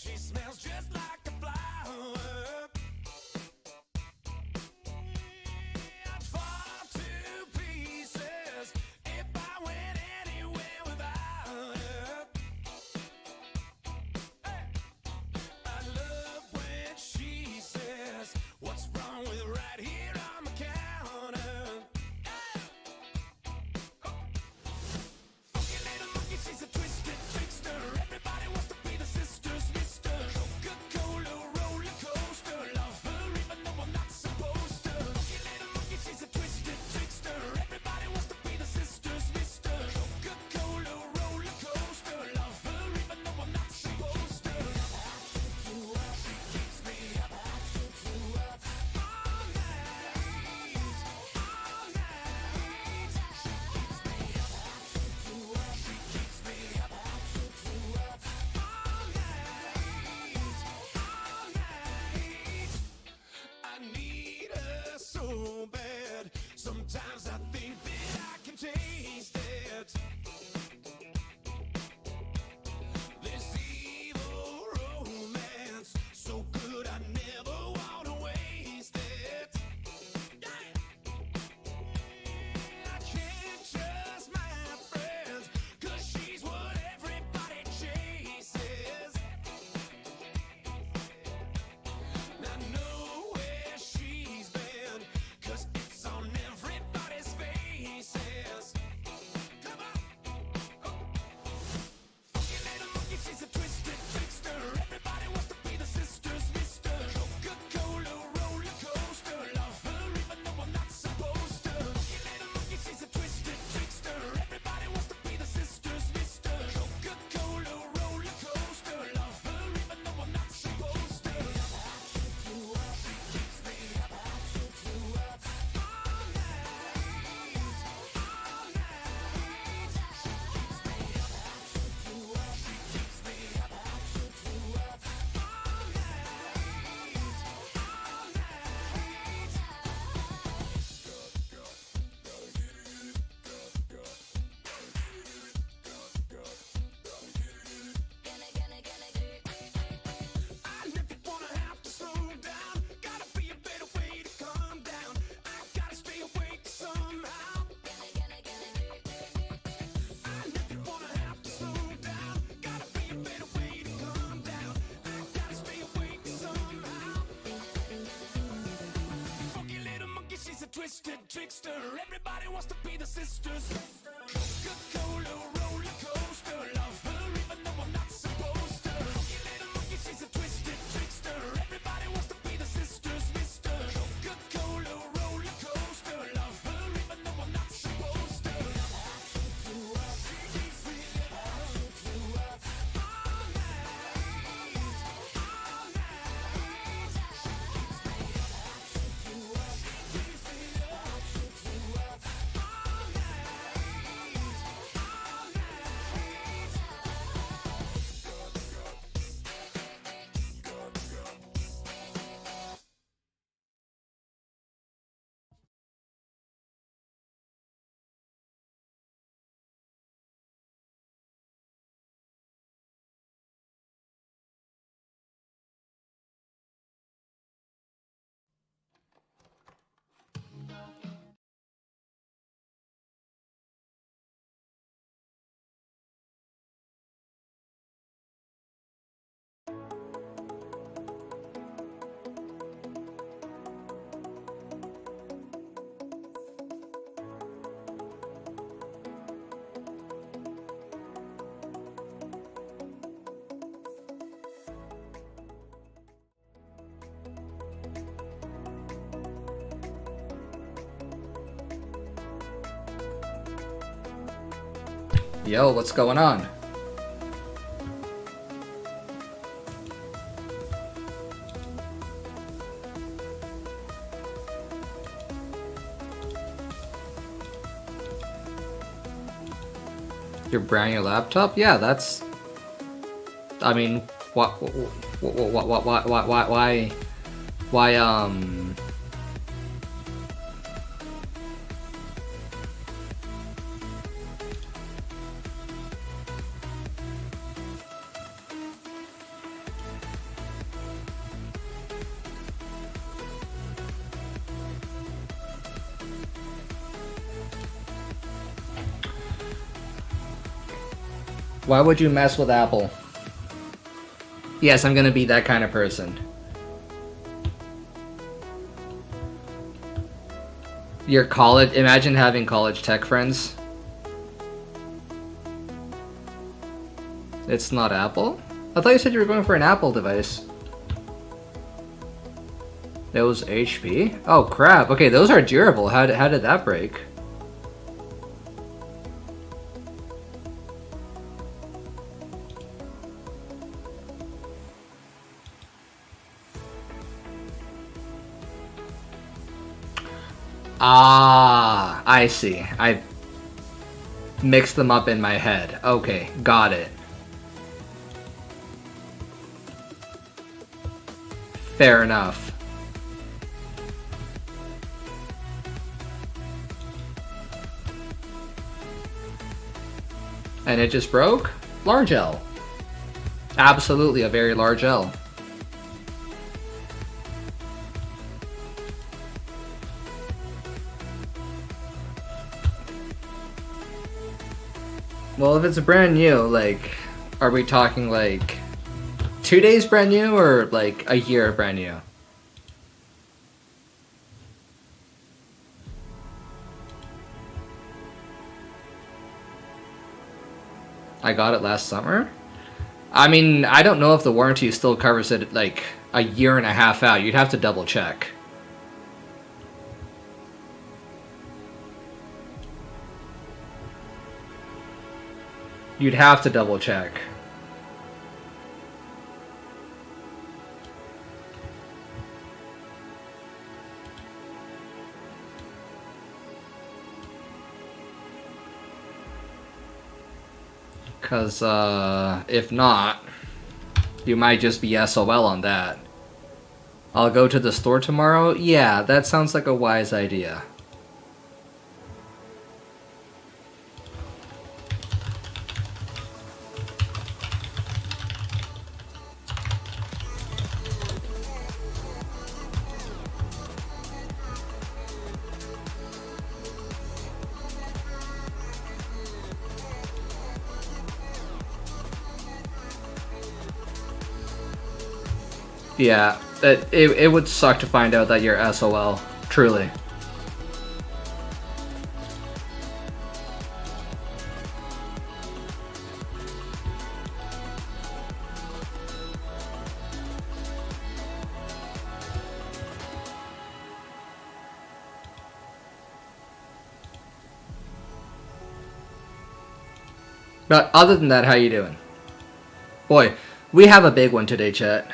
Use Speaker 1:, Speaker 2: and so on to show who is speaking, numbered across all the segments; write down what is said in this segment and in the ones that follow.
Speaker 1: She smells just like a flower. I'd fall to pieces if I went anywhere without her. Hey. I love when she says, "What's wrong with right here on the counter?" Funky little monkey, she's a twisted trickster. Everybody wants to be the sister's mister. Coca-Cola roller coaster. Love her even though I'm not supposed to. Funky little monkey, she's a twisted trickster. Everybody wants to be the sister's mister. Coca-Cola roller coaster. Love her even though I'm not supposed to. She keeps me up. All night. All night. She keeps me up. She keeps me up. All night. All night. I need her so bad. Sometimes I think that I can taste it. This evil romance, so good I never want to waste it. I can't trust my friends, 'cause she's what everybody chases. I know where she's been, 'cause it's on everybody's faces. Come on. Funky little monkey, she's a twisted trickster. Everybody wants to be the sister's mister. Coca-Cola roller coaster. Love her even though I'm not supposed to. Funky little monkey, she's a twisted trickster. Everybody wants to be the sister's mister. Coca-Cola roller coaster. Love her even though I'm not supposed to. She keeps me up. All night. All night. She keeps me up. She keeps me up. All night. All I never wanna have to slow down. Gotta be a better way to calm down. I gotta stay awake somehow. I never wanna have to slow down. Gotta be a better way to calm down. I gotta stay awake somehow. Funky little monkey, she's a twisted trickster. Everybody wants to be the sisters. Coca-Cola roller coaster. Love her even though I'm not supposed to. Funky little monkey, she's a twisted trickster. Everybody wants to be the sisters, mister. Coca-Cola roller coaster. Love her even though I'm not supposed to. She keeps me up. All night. All night. She keeps me up. She keeps me up. All night. All night.
Speaker 2: Yo, what's going on? You're brand new laptop? Yeah, that's. I mean, why? Why would you mess with Apple? Yes, I'm gonna be that kind of person. Your college, imagine having college tech friends. It's not Apple? I thought you said you were going for an Apple device. It was HP? Oh crap, okay, those are durable. How did that break? Ah, I see. I mixed them up in my head. Okay, got it. Fair enough. And it just broke? Large L. Absolutely a very large L. Well, if it's brand new, like, are we talking like 2 days brand new or like a year brand new? I got it last summer? I mean, I don't know if the warranty still covers it like a year and a half out. You'd have to double check. You'd have to double check. Because, if not, you might just be SOL on that. I'll go to the store tomorrow? Yeah, that sounds like a wise idea. Yeah, it would suck to find out that you're SOL, truly. But other than that, how you doing? Boy, we have a big one today, chat.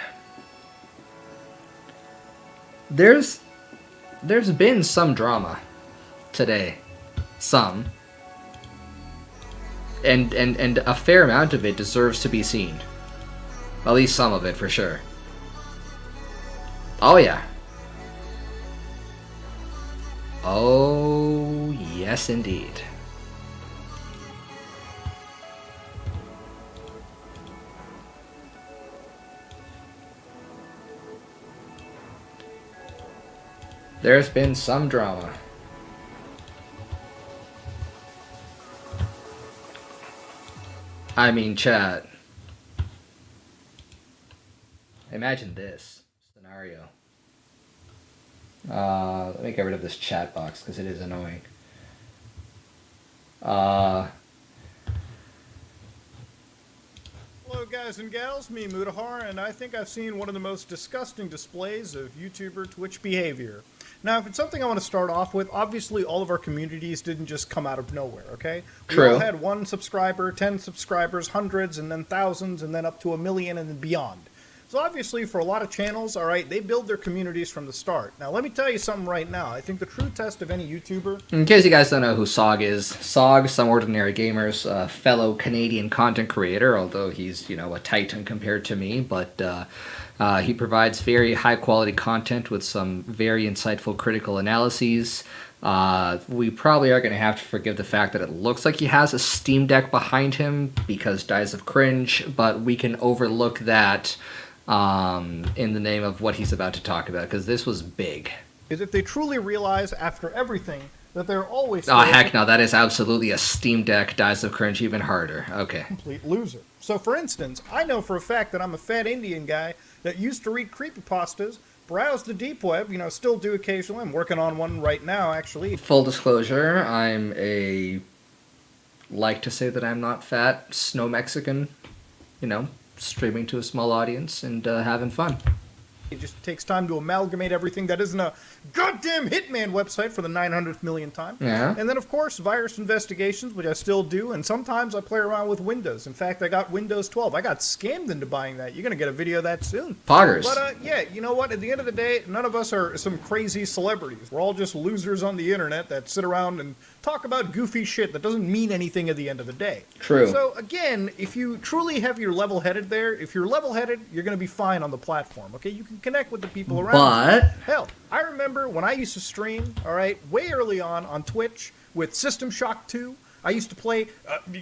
Speaker 2: There's been some drama today. Some. And a fair amount of it deserves to be seen. At least some of it, for sure. Oh, yeah. Oh, yes, indeed. There's been some drama. I mean, chat. Imagine this scenario. Let me get rid of this chat box because it is annoying.
Speaker 3: Hello guys and gals, me Mutahar, and I think I've seen one of the most disgusting displays of YouTuber Twitch behavior. Now, if it's something I want to start off with, obviously all of our communities didn't just come out of nowhere, okay?
Speaker 2: True.
Speaker 3: We all had 1 subscriber, 10 subscribers, hundreds, and then thousands, and then up to 1 million and then beyond. So obviously, for a lot of channels, alright, they build their communities from the start. Now, let me tell you something right now. I think the true test of any YouTuber...
Speaker 2: In case you guys don't know who Sog is, Sog, Some Ordinary Gamers, a fellow Canadian content creator, although he's, you know, a titan compared to me, but he provides very high-quality content with some very insightful critical analyses. We probably are going to have to forgive the fact that it looks like he has a Steam Deck behind him because Dies of Cringe, but we can overlook that in the name of what he's about to talk about, because this was big.
Speaker 3: is if they truly realize after everything that they're always
Speaker 2: Oh, heck no, that is absolutely a Steam Deck Dice of Cringe even harder. Okay.
Speaker 3: complete loser. So, for instance, I know for a fact that I'm a fat Indian guy that used to read creepypastas, browse the deep web, still do occasionally. I'm working on one right now, actually.
Speaker 2: Full disclosure, like to say that I'm not fat, snow Mexican, streaming to a small audience and having fun.
Speaker 3: It just takes time to amalgamate everything that isn't a goddamn Hitman website for the 900th millionth time.
Speaker 2: Yeah.
Speaker 3: And then, of course, virus investigations, which I still do, and sometimes I play around with Windows. In fact, I got Windows 12. I got scammed into buying that. You're going to get a video of that soon.
Speaker 2: Poggers.
Speaker 3: But, yeah, you know what? At the end of the day, none of us are some crazy celebrities. We're all just losers on the internet that sit around and talk about goofy shit that doesn't mean anything at the end of the day.
Speaker 2: True.
Speaker 3: So, again, if you truly have your level-headed there, if you're level-headed, you're going to be fine on the platform, okay? You can connect with the people around you.
Speaker 2: But
Speaker 3: Hell, I remember when I used to stream, all right, way early on Twitch with System Shock 2. I used to play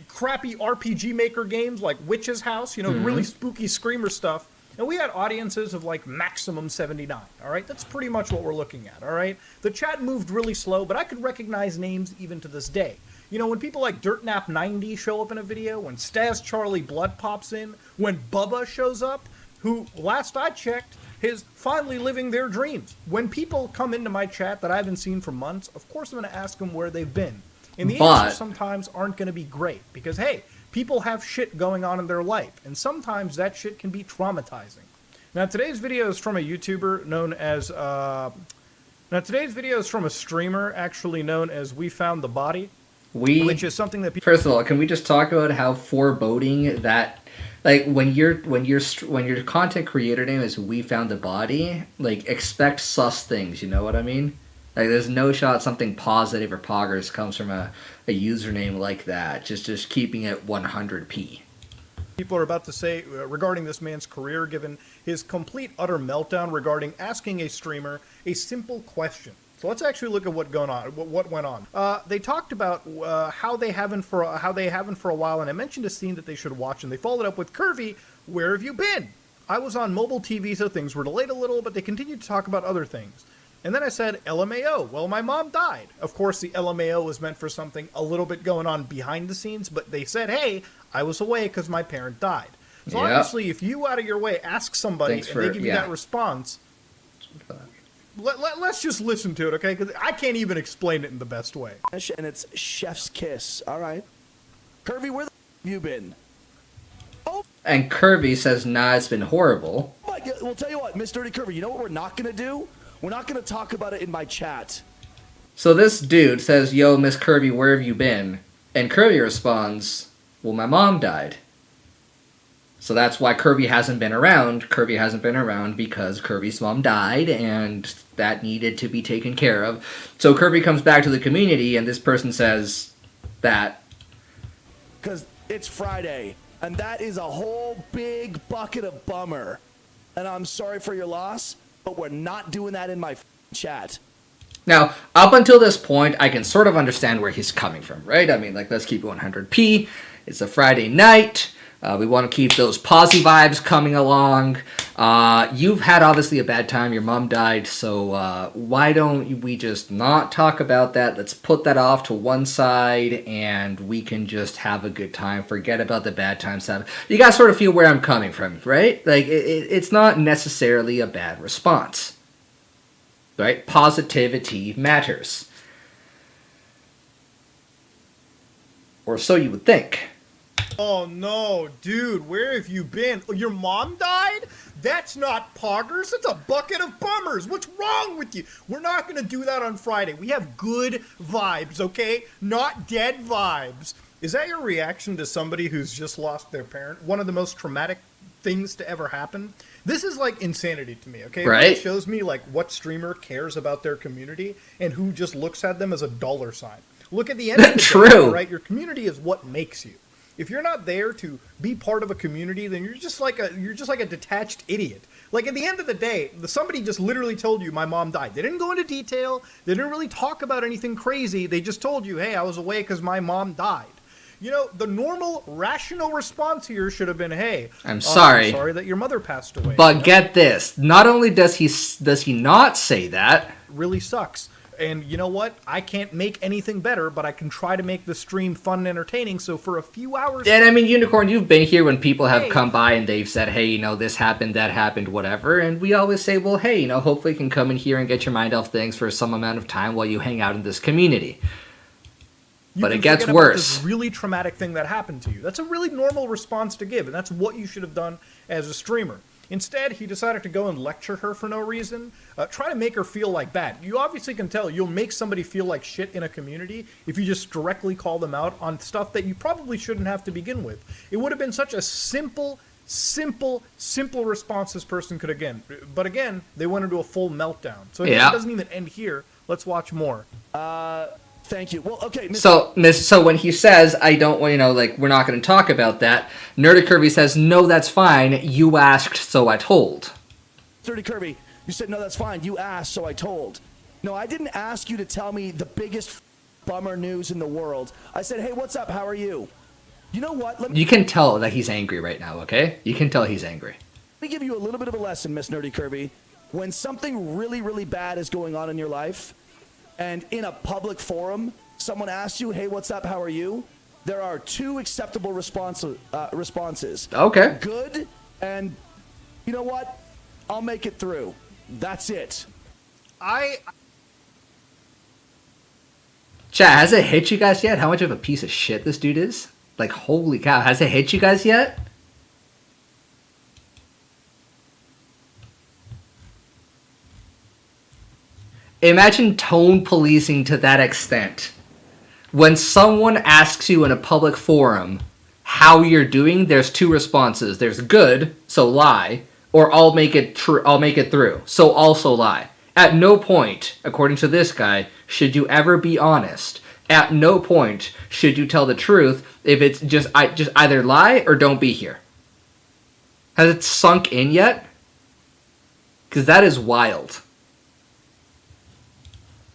Speaker 3: crappy RPG Maker games like Witch's House, really spooky screamer stuff. And we had audiences of like maximum 79, all right? That's pretty much what we're looking at, all right? The chat moved really slow, but I could recognize names even to this day. When people like DirtNap90 show up in a video, when Staz Charlie Blood pops in, when Bubba shows up, who, last I checked, is finally living their dreams. When people come into my chat that I haven't seen for months, of course I'm going to ask them where they've been. And the answers sometimes aren't going to be great, because, hey, people have shit going on in their life, and sometimes that shit can be traumatizing. Now, today's video is from a YouTuber known as... today's video is from a streamer actually known as We Found the Body, which is something that people...
Speaker 2: First of all, can we just talk about how foreboding that... Like, when your content creator name is We Found the Body, like, expect sus things, you know what I mean? Like, there's no shot something positive or poggers comes from a username like that. Just keeping it 100p.
Speaker 3: People are about to say regarding this man's career, given his complete utter meltdown regarding asking a streamer a simple question. So let's actually look at what went on. They talked about how they haven't for a while, and I mentioned a scene that they should watch, and they followed up with Curvy, where have you been? I was on mobile TV, so things were delayed a little, but they continued to talk about other things. And then I said, LMAO. Well, my mom died. Of course, the LMAO was meant for something a little bit going on behind the scenes, but they said, hey, I was away because my parent died. So obviously, if you out of your way ask somebody they give you that response, let's just listen to it, okay? Because I can't even explain it in the best way.
Speaker 4: And it's Chef's Kiss. All right. Curvy, where the have you been? Oh,
Speaker 2: And Kirby says, nah, it's been horrible.
Speaker 4: my God. Well, tell you what, Miss Dirty Curvy, you know what we're not going to do? We're not going to talk about it in my chat.
Speaker 2: So this dude says, yo, Miss Kirby, where have you been? And Kirby responds, well, my mom died. So that's why Kirby hasn't been around. Kirby hasn't been around because Kirby's mom died, and that needed to be taken care of. So Kirby comes back to the community, and this person says that...
Speaker 4: Because it's Friday, and that is a whole big bucket of bummer. And I'm sorry for your loss, but we're not doing that in my chat.
Speaker 2: Now, up until this point, I can sort of understand where he's coming from, right? I mean, like, let's keep it 100p. It's a Friday night. We want to keep those posy vibes coming along. You've had, obviously, a bad time. Your mom died, so why don't we just not talk about that? Let's put that off to one side, and we can just have a good time. Forget about the bad time stuff. You guys sort of feel where I'm coming from, right? Like, it's not necessarily a bad response. Right? Positivity matters. Or so you would think.
Speaker 3: Oh no, dude, where have you been? Your mom died? That's not poggers, that's a bucket of bummers. What's wrong with you? We're not gonna do that on Friday. We have good vibes, okay? Not dead vibes. Is that your reaction to somebody who's just lost their parent? One of the most traumatic things to ever happen? This is like insanity to me, okay?
Speaker 2: Right.
Speaker 3: It shows me like what streamer cares about their community and who just looks at them as a dollar sign. Look at the end of the
Speaker 2: True.
Speaker 3: day, right? Your community is what makes you. If you're not there to be part of a community, then you're just like a detached idiot. Like at the end of the day, somebody just literally told you my mom died. They didn't go into detail. They didn't really talk about anything crazy. They just told you, hey, I was away because my mom died. You know, the normal, rational response here should have been, hey,
Speaker 2: I'm sorry.
Speaker 3: I'm sorry that your mother passed away.
Speaker 2: But get this. Not only does he not say that,
Speaker 3: really sucks. And you know what? I can't make anything better, but I can try to make the stream fun and entertaining. So for a few hours,
Speaker 2: And I mean, Unicorn, you've been here when people have
Speaker 3: Hey.
Speaker 2: come by and they've said, hey, this happened, that happened, whatever. And we always say, well, hey, hopefully you can come in here and get your mind off things for some amount of time while you hang out in this community.
Speaker 3: you
Speaker 2: But
Speaker 3: can
Speaker 2: it gets
Speaker 3: forget about
Speaker 2: worse.
Speaker 3: This really traumatic thing that happened to you. That's a really normal response to give, and that's what you should have done as a streamer. Instead, he decided to go and lecture her for no reason, try to make her feel like bad. You obviously can tell you'll make somebody feel like shit in a community if you just directly call them out on stuff that you probably shouldn't have to begin with. It would have been such a simple response this person could have given. But again, they went into a full meltdown. So it
Speaker 2: Yeah.
Speaker 3: doesn't even end here. Let's watch more.
Speaker 4: Thank you. Well, okay.
Speaker 2: So when he says, I don't, we're not going to talk about that, Nerdy Kirby says, no, that's fine. You asked, so I told.
Speaker 4: Dirty Kirby, you said, no, that's fine. You asked, so I told. No, I didn't ask you to tell me the biggest bummer news in the world. I said, hey, what's up? How are you? You know what? Let me
Speaker 2: You can tell that he's angry right now, okay? You can tell he's angry.
Speaker 4: give you a little bit of a lesson, Miss Nerdy Kirby. When something really, really bad is going on in your life, and in a public forum, someone asks you, hey, what's up? How are you? There are two acceptable responses.
Speaker 2: Okay.
Speaker 4: Good, and you know what? I'll make it through. That's it.
Speaker 2: Chat, has it hit you guys yet how much of a piece of shit this dude is? Like, holy cow, has it hit you guys yet? Imagine tone policing to that extent. When someone asks you in a public forum how you're doing, there's two responses. There's good, so lie, or I'll make it through, so also lie. At no point, according to this guy, should you ever be honest. At no point should you tell the truth if it's just either lie or don't be here. Has it sunk in yet? Because that is wild.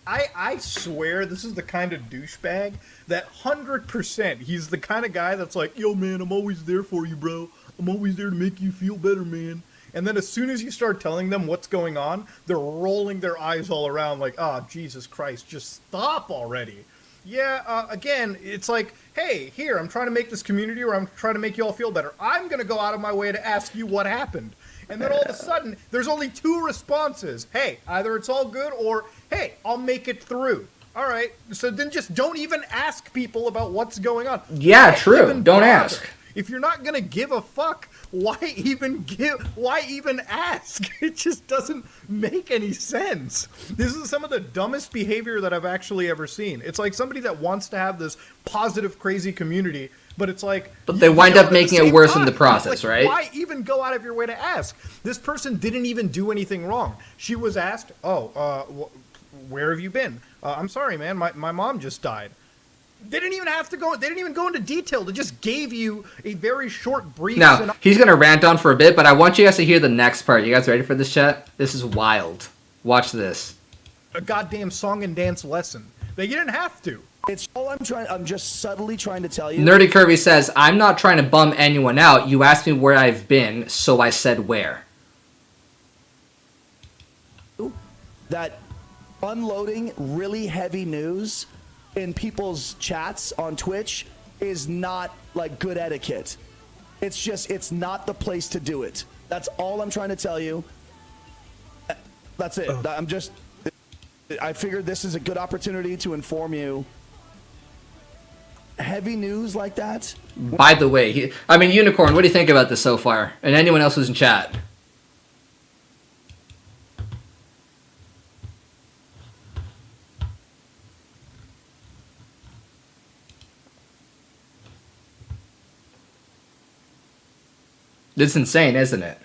Speaker 3: I swear this is the kind of douchebag that 100% he's the kind of guy that's like, yo man, I'm always there for you, bro. I'm always there to make you feel better, man. And then as soon as you start telling them what's going on, they're rolling their eyes all around like, oh, Jesus Christ, just stop already. Yeah, again, it's like, hey, here, I'm trying to make this community, or I'm trying to make you all feel better. I'm going to go out of my way to ask you what happened. And then all of a sudden, there's only two responses. Hey, either it's all good, or, hey, I'll make it through. All right, so then just don't even ask people about what's going on.
Speaker 2: Yeah,
Speaker 3: Why
Speaker 2: true.
Speaker 3: even
Speaker 2: Don't
Speaker 3: bother?
Speaker 2: ask.
Speaker 3: If you're not gonna give a fuck, why even ask? It just doesn't make any sense. This is some of the dumbest behavior that I've actually ever seen. It's like somebody that wants to have this positive, crazy community, but it's like...
Speaker 2: But they wind up making it worse in the process,
Speaker 3: Like,
Speaker 2: right?
Speaker 3: Why even go out of your way to ask? This person didn't even do anything wrong. She was asked, where have you been? I'm sorry, man, my mom just died. They didn't even go into detail. They just gave you a very short brief.
Speaker 2: Now, he's going to rant on for a bit, but I want you guys to hear the next part. You guys ready for this, chat? This is wild. Watch this.
Speaker 3: A goddamn song and dance lesson. They didn't have to.
Speaker 4: It's all I'm just subtly trying to tell you.
Speaker 2: Nerdy Kirby says, I'm not trying to bum anyone out. You asked me where I've been, so I said where.
Speaker 4: That unloading really heavy news in people's chats on Twitch is not like good etiquette. It's not the place to do it. That's all I'm trying to tell you. That's it. I figured this is a good opportunity to inform you. Heavy news like that.
Speaker 2: By the way, Unicorn, what do you think about this so far? And anyone else who's in chat? This is insane, isn't it?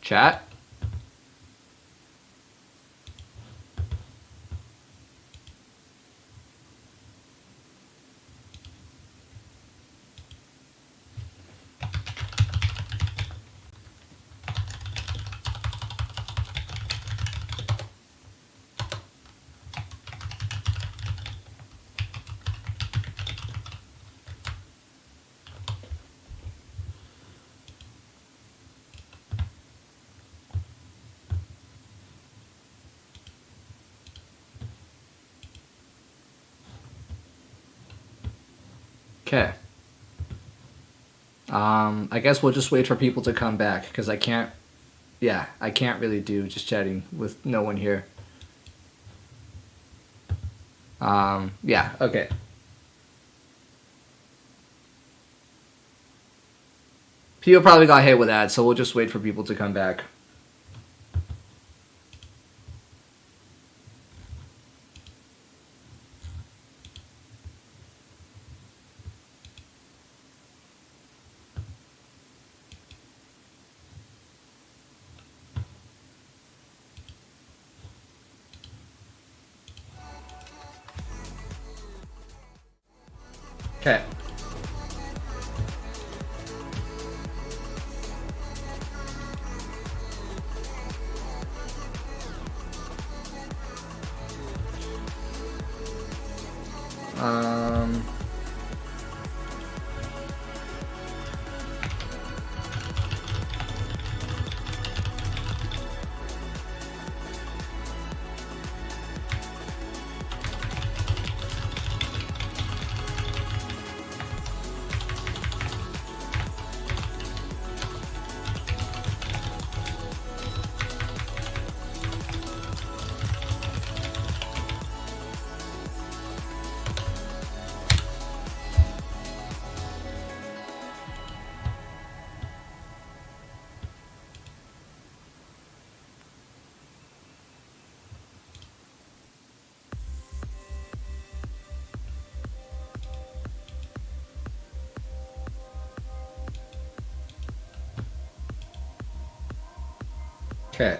Speaker 2: Chat? Okay. I guess we'll just wait for people to come back, because I can't really do just chatting with no one here. Yeah, okay. People probably got hit with that, so we'll just wait for people to come back. Okay. Okay.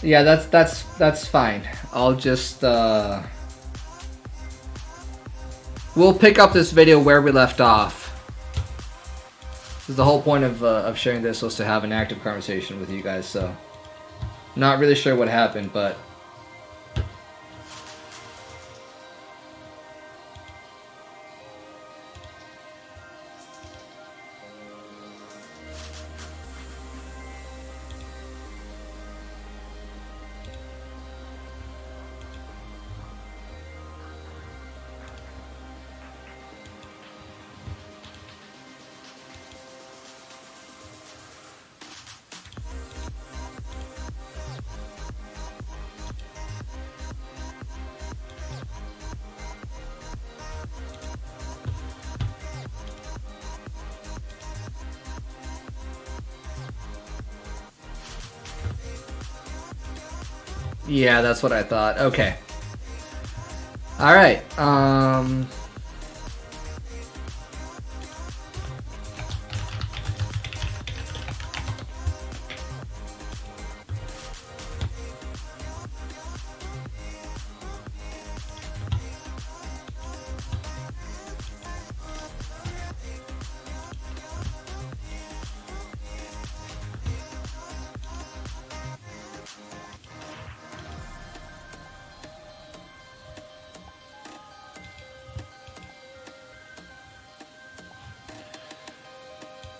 Speaker 2: Yeah, that's fine. I'll just we'll pick up this video where we left off. 'Cause the whole point of sharing this was to have an active conversation with you guys. So, not really sure what happened, but. Yeah, that's what I thought. Okay. All right.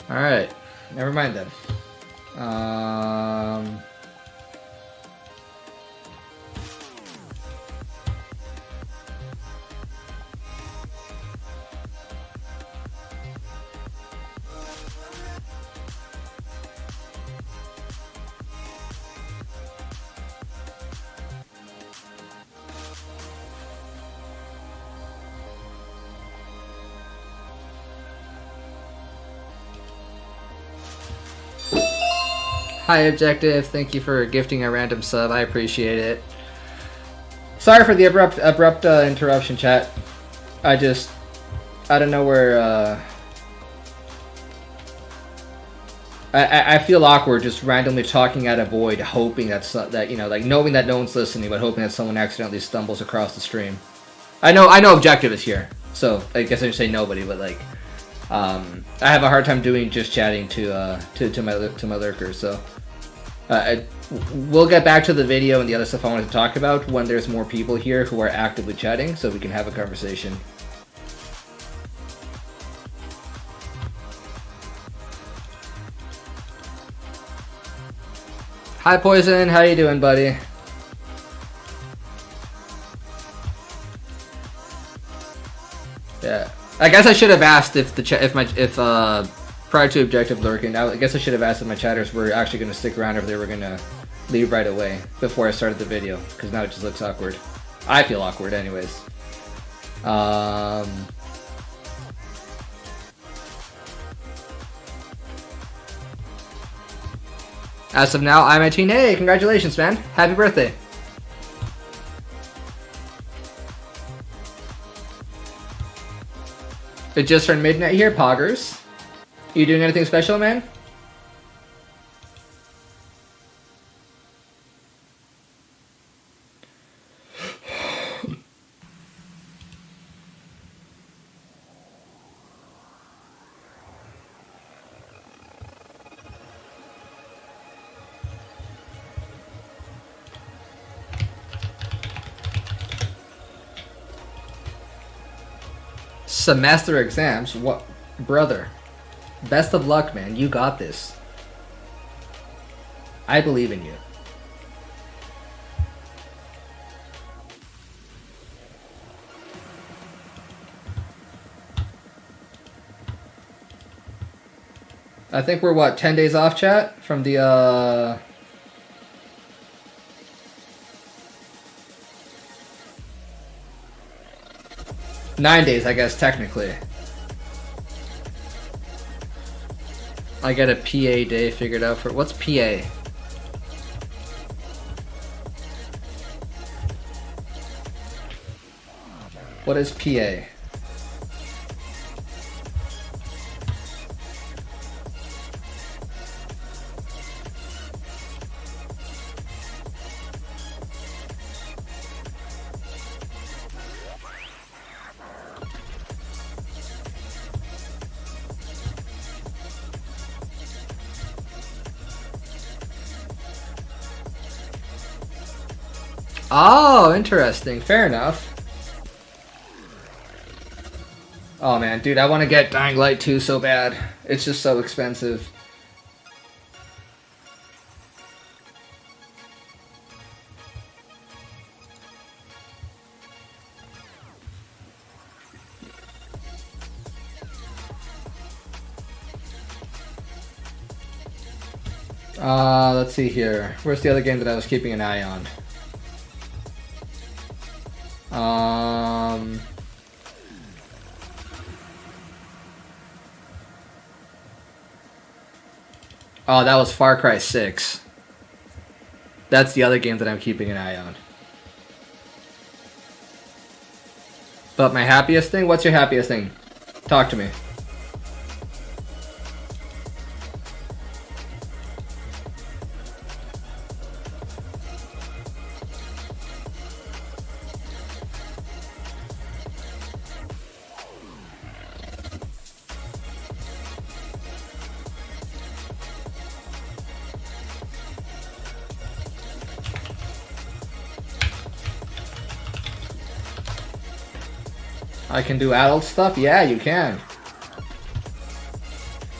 Speaker 2: All right. Never mind then. Hi, Objective. Thank you for gifting a random sub. I appreciate it. Sorry for the abrupt interruption, chat. I don't know where. I feel awkward just randomly talking at a void, hoping that like knowing that no one's listening, but hoping that someone accidentally stumbles across the stream. I know Objective is here, so I guess I should say nobody, but like. I have a hard time doing just chatting to my lurkers, so we'll get back to the video and the other stuff I wanted to talk about when there's more people here who are actively chatting, so we can have a conversation. Hi, Poison. How you doing, buddy? Yeah. I guess I should have asked if prior to objective lurking. I guess I should have asked if my chatters were actually going to stick around or if they were going to leave right away before I started the video, because now it just looks awkward. I feel awkward, anyways. As of now, I'm 18. Hey, congratulations, man! Happy birthday! It just turned midnight here, Poggers. You doing anything special, man? Semester exams? What? Brother. Best of luck, man. You got this. I believe in you. I think we're, what, 10 days off, chat? From the, 9 days, I guess, technically. I get a PA day figured out for... What's PA? What is PA? Oh, interesting. Fair enough. Oh man, dude, I want to get Dying Light 2 so bad. It's just so expensive. Let's see here. Where's the other game that I was keeping an eye on? Oh, that was Far Cry 6. That's the other game that I'm keeping an eye on. But my happiest thing? What's your happiest thing? Talk to me. I can do adult stuff? Yeah, you can.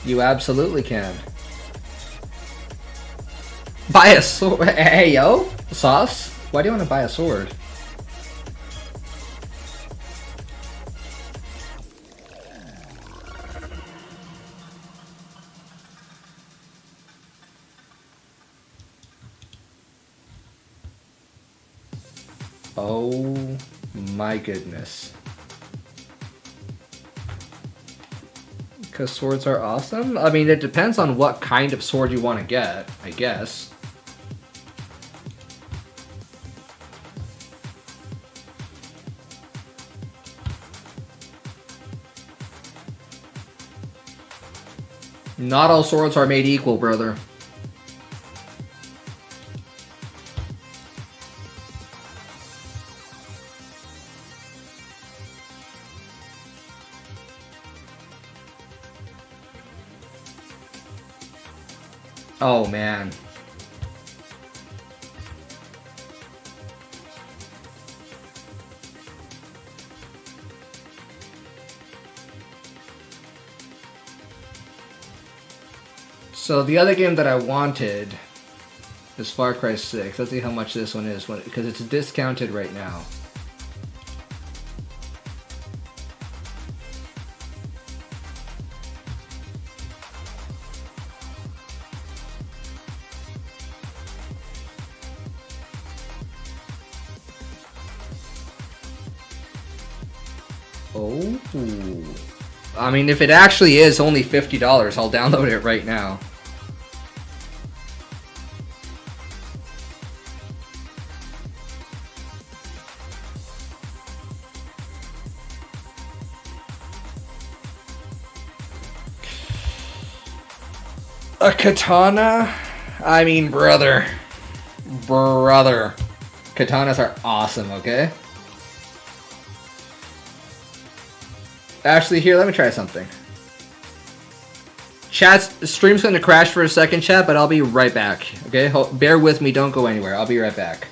Speaker 2: You absolutely can. Buy a sword? Hey, yo? Sauce? Why do you want to buy a sword? Oh my goodness. Because swords are awesome? I mean, it depends on what kind of sword you want to get, I guess. Not all swords are made equal, brother. Oh, man. So the other game that I wanted It's Far Cry 6. Let's see how much this one is, because it's discounted right now. Oh. I mean, if it actually is only $50, I'll download it right now. A katana? I mean, brother. Brother. Katanas are awesome, okay? Actually, here, let me try something. Stream's going to crash for a second, chat, but I'll be right back. Okay? Bear with me, don't go anywhere. I'll be right back.